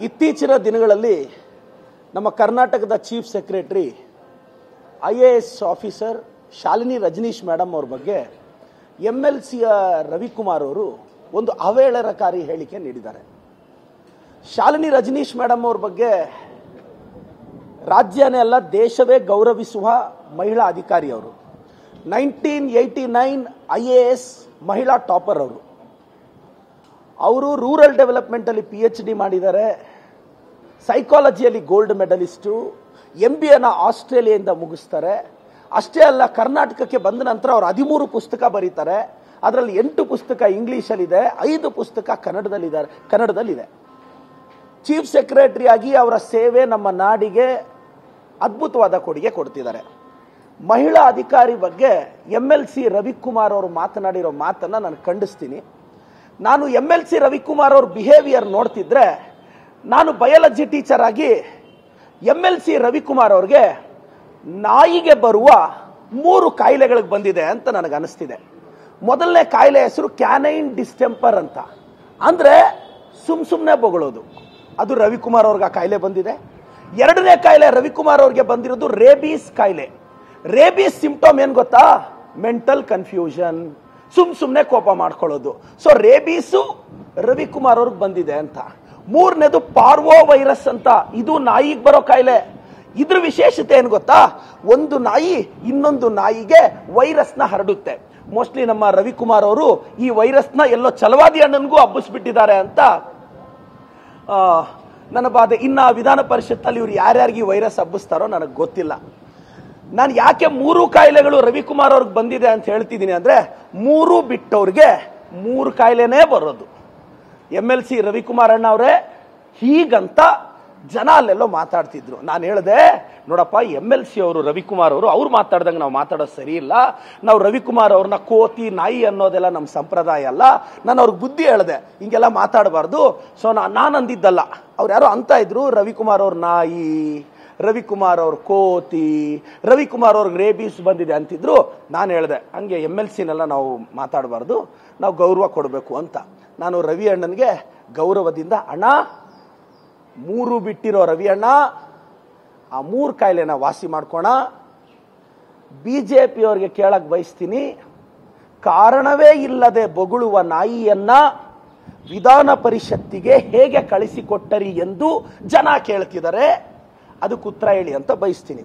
ಇತ್ತೀಚಿನ ದಿನಗಳಲ್ಲಿ ನಮ್ಮ ಕರ್ನಾಟಕದ chief secretary IAS officer Shalini Rajneesh madam ಅವರ ಬಗ್ಗೆ MLCಯ ರವಿಕುಮಾರ್ ಅವರು ಒಂದು ಅವೇಳನಕಾರಿ ಹೇಳಿಕೆ ನೀಡಿದ್ದಾರೆ. ಶಾಲಿನಿ ರಜನೀಶ್ ಮೇಡಮ್ ಅವರ ಬಗ್ಗೆ ರಾಜ್ಯನೇ ಅಲ್ಲ ದೇಶವೇ ಗೌರವಿಸುವ ಮಹಿಳಾ ಅಧಿಕಾರಿ ಅವರು. 1989 IAS ಮಹಿಳಾ ಟಾಪರ್ ಅವರು ರೂರಲ್ ಡೆವಲಪ್ಮೆಂಟ್ ಅಲ್ಲಿ PhD ಮಾಡಿದ್ದಾರೆ. ಸೈಕಾಲಜಿಯಲ್ಲಿ ಗೋಲ್ಡ್ ಮೆಡಲಿಸ್ಟು. MBAನ ಆಸ್ಟ್ರೇಲಿಯಾದಿಂದ ಮುಗಿಸ್ತಾರೆ. ಅಷ್ಟೇ ಅಲ್ಲ, ಕರ್ನಾಟಕಕ್ಕೆ ಬಂದ ನಂತರ ಅವರು 13 ಪುಸ್ತಕ ಬರೀತಾರೆ. ಅದರಲ್ಲಿ 8 ಪುಸ್ತಕ ಇಂಗ್ಲಿಷಲ್ಲಿದೆ, 5 ಪುಸ್ತಕ ಕನ್ನಡದಲ್ಲಿದೆ. ಚೀಫ್ ಸೆಕ್ರೆಟರಿ ಆಗಿ ಅವರ ಸೇವೆ ನಮ್ಮ ನಾಡಿಗೆ ಅದ್ಭುತವಾದ ಕೊಡುಗೆ ಕೊಡ್ತಿದ್ದಾರೆ. ಮಹಿಳಾ ಅಧಿಕಾರಿ ಬಗ್ಗೆ MLC ರವಿಕುಮಾರ್ ಅವರು ಮಾತನಾಡಿರೋ ಮಾತನ್ನ ನಾನು ಖಂಡಿಸ್ತೀನಿ. ನಾನು MLC ರವಿಕುಮಾರ್ ಅವ್ರ ಬಿಹೇವಿಯರ್ ನೋಡ್ತಿದ್ರೆ, ನಾನು ಬಯಾಲಜಿ ಟೀಚರ್ ಆಗಿ MLC ರವಿಕುಮಾರ್ ಅವ್ರಿಗೆ ನಾಯಿಗೆ ಬರುವ 3 ಕಾಯಿಲೆಗಳಿಗೆ ಬಂದಿದೆ ಅಂತ ನನಗೆ ಅನಿಸ್ತಿದೆ. ಮೊದಲನೇ ಕಾಯಿಲೆ ಹೆಸರು ಕ್ಯಾನೈನ್ ಡಿಸ್ಟೆಂಪರ್ ಅಂತ, ಅಂದ್ರೆ ಸುಮ್ನೆ ಬೊಗಳೋದು. ಅದು ರವಿಕುಮಾರ್ ಅವ್ರಿಗೆ ಆ ಕಾಯಿಲೆ ಬಂದಿದೆ. ಎರಡನೇ ಕಾಯಿಲೆ ರವಿಕುಮಾರ್ ಅವ್ರಿಗೆ ಬಂದಿರೋದು ರೇಬೀಸ್ ಕಾಯಿಲೆ. ರೇಬೀಸ್ ಸಿಂಪ್ಟಮ್ ಏನ್ ಗೊತ್ತಾ? ಮೆಂಟಲ್ ಕನ್ಫ್ಯೂಷನ್, ಸುಮ್ನೆ ಕೋಪ ಮಾಡ್ಕೊಳ್ಳೋದು. ಸೊ ರೇಬೀಸು ರವಿಕುಮಾರ್ ಅವ್ರಿಗೆ ಬಂದಿದೆ ಅಂತ. ಮೂರನೇದು ಪಾರ್ವೋ ವೈರಸ್ ಅಂತ, ಇದು ನಾಯಿಗೆ ಬರೋ ಕಾಯಿಲೆ. ಇದ್ರ ವಿಶೇಷತೆ ಏನ್ ಗೊತ್ತಾ? ಒಂದು ನಾಯಿ ಇನ್ನೊಂದು ನಾಯಿಗೆ ವೈರಸ್ನ ಹರಡುತ್ತೆ. ಮೋಸ್ಟ್ಲಿ ನಮ್ಮ ರವಿಕುಮಾರ್ ಅವರು ಈ ವೈರಸ್ನ ಎಲ್ಲೋ ಛಲವಾದಿ ಅಣ್ಣನಿಗೂ ಹಬ್ಬಿಸ್ಬಿಟ್ಟಿದ್ದಾರೆ ಅಂತ ನನ್ನ ಬಾಧೆ. ಇನ್ನ ವಿಧಾನ ಪರಿಷತ್ತಲ್ಲಿ ಇವ್ರು ಯಾರ್ಯಾರಿಗೆ ವೈರಸ್ ಹಬ್ಬಿಸ್ತಾರೋ ನನಗೆ ಗೊತ್ತಿಲ್ಲ. ನಾನು ಯಾಕೆ 3 ಕಾಯಿಲೆಗಳು ರವಿಕುಮಾರ್ ಅವ್ರಿಗೆ ಬಂದಿದೆ ಅಂತ ಹೇಳ್ತಿದ್ದೀನಿ ಅಂದ್ರೆ, 3 ಬಿಟ್ಟವ್ರಿಗೆ 3 ಕಾಯಿಲೆನೇ ಬರೋದು. MLC ರವಿಕುಮಾರ್ ಅಣ್ಣ ಅವರೇ ಹೀಗಂತ ಜನ ಅಲ್ಲೆಲ್ಲೋ ಮಾತಾಡ್ತಿದ್ರು. ನಾನು ಹೇಳಿದೆ, ನೋಡಪ್ಪ, MLC ಅವರು ರವಿಕುಮಾರ್ ಅವರು ಅವ್ರು ಮಾತಾಡ್ದಂಗೆ ನಾವು ಮಾತಾಡೋದು ಸರಿ ಇಲ್ಲ. ನಾವು ರವಿಕುಮಾರ್ ಅವ್ರನ್ನ ಕೋತಿ ನಾಯಿ ಅನ್ನೋದೆಲ್ಲ ನಮ್ಮ ಸಂಪ್ರದಾಯ ಅಲ್ಲ. ನಾನು ಅವ್ರಿಗೆ ಬುದ್ಧಿ ಹೇಳಿದೆ, ಹಿಂಗೆಲ್ಲ ಮಾತಾಡಬಾರ್ದು. ಸೊ ನಾನು ಅಂದಿದ್ದಲ್ಲ, ಅವ್ರು ಯಾರೋ ಅಂತ ಇದ್ರು, ರವಿಕುಮಾರ್ ಅವ್ರ ನಾಯಿ, ರವಿಕುಮಾರ್ ಅವ್ರ ಕೋತಿ, ರವಿಕುಮಾರ್ ಅವ್ರಿಗೆ ರೇಬೀಸ್ ಬಂದಿದೆ ಅಂತಿದ್ರು. ನಾನು ಹೇಳಿದೆ, ಹಂಗೆ MLCನೆಲ್ಲ ನಾವು ಮಾತಾಡಬಾರ್ದು, ನಾವು ಗೌರವ ಕೊಡಬೇಕು ಅಂತ. ನಾನು ರವಿ ಅಣ್ಣನಿಗೆ ಗೌರವದಿಂದ, ಅಣ್ಣ 3 ಬಿಟ್ಟಿರೋ ರವಿ ಅಣ್ಣ, ಆ 3 ಕಾಯಿಲೆನ ವಾಸಿ ಮಾಡ್ಕೋಣ. BJP ಅವ್ರಿಗೆ ಕೇಳಕ್ ಬಯಸ್ತೀನಿ, ಕಾರಣವೇ ಇಲ್ಲದೆ ಬೊಗಳುವ ನಾಯಿಯನ್ನ ವಿಧಾನ ಪರಿಷತ್ತಿಗೆ ಹೇಗೆ ಕಳಿಸಿಕೊಟ್ಟರಿ ಎಂದು ಜನ ಕೇಳ್ತಿದ್ದಾರೆ. ಅದಕ್ಕೆ ಉತ್ತರ ಹೇಳಿ ಅಂತ ಬಯಸ್ತೀನಿ.